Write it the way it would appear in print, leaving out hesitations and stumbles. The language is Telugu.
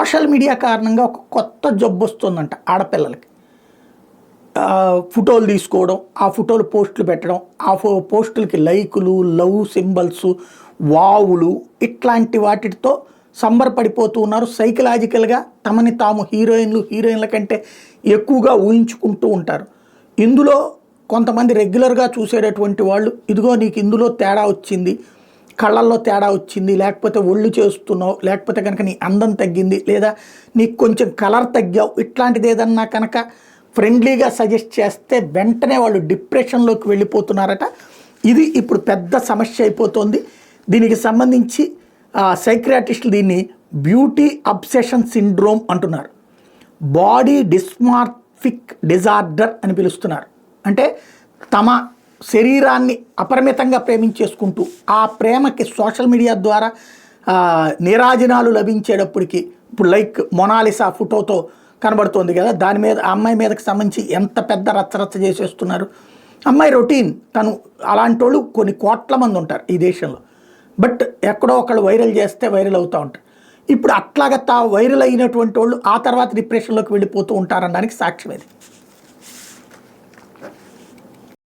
సోషల్ మీడియా కారణంగా ఒక కొత్త జబ్బు వస్తుందంట ఆడపిల్లలకి. ఫోటోలు తీసుకోవడం, ఆ ఫోటోలు పోస్టులు పెట్టడం, ఆ పోస్టులకి లైకులు, లవ్ సింబల్స్, వావులు ఇట్లాంటి వాటితో సంబరపడిపోతూ ఉన్నారు. సైకలాజికల్గా తమని తాము హీరోయిన్ల కంటే ఎక్కువగా ఊహించుకుంటూ ఉంటారు. ఇందులో కొంతమంది రెగ్యులర్గా చూసేటటువంటి వాళ్ళు, ఇదిగో నీకు ఇందులో తేడా వచ్చింది, కళ్ళల్లో తేడా వచ్చింది, లేకపోతే ఒళ్ళు చేస్తున్నావు, లేకపోతే కనుక నీ అందం తగ్గింది, లేదా నీకు కొంచెం కలర్ తగ్గావు, ఇట్లాంటిది ఏదన్నా కనుక ఫ్రెండ్లీగా సజెస్ట్ చేస్తే వెంటనే వాళ్ళు డిప్రెషన్లోకి వెళ్ళిపోతున్నారట. ఇది ఇప్పుడు పెద్ద సమస్య అయిపోతుంది. దీనికి సంబంధించి సైక్రియాటిస్టులు దీన్ని బ్యూటీ అబ్సెషన్ సిండ్రోమ్ అంటున్నారు. బాడీ డిస్మార్ఫిక్ డిజార్డర్ అని పిలుస్తున్నారు. అంటే తమ శరీరాన్ని అపరిమితంగా ప్రేమించేసుకుంటూ ఆ ప్రేమకి సోషల్ మీడియా ద్వారా నీరాజనాలు లభించేటప్పటికి, ఇప్పుడు లైక్ మొనాలిసా ఫోటోతో కనబడుతోంది కదా, దాని మీద ఆ అమ్మాయి మీదకి సంబంధించి ఎంత పెద్ద రచ్చరచ్చ చేసేస్తున్నారు. అమ్మాయి రొటీన్, తను అలాంటి వాళ్ళు కొన్ని కోట్ల మంది ఉంటారు ఈ దేశంలో. బట్ ఎక్కడో ఒకళ్ళు వైరల్ చేస్తే వైరల్ అవుతూ ఉంటారు. ఇప్పుడు అట్లాగా వైరల్ అయినటువంటి వాళ్ళు ఆ తర్వాత డిప్రెషన్లోకి వెళ్ళిపోతూ ఉంటారనడానికి సాక్ష్యం ఇది.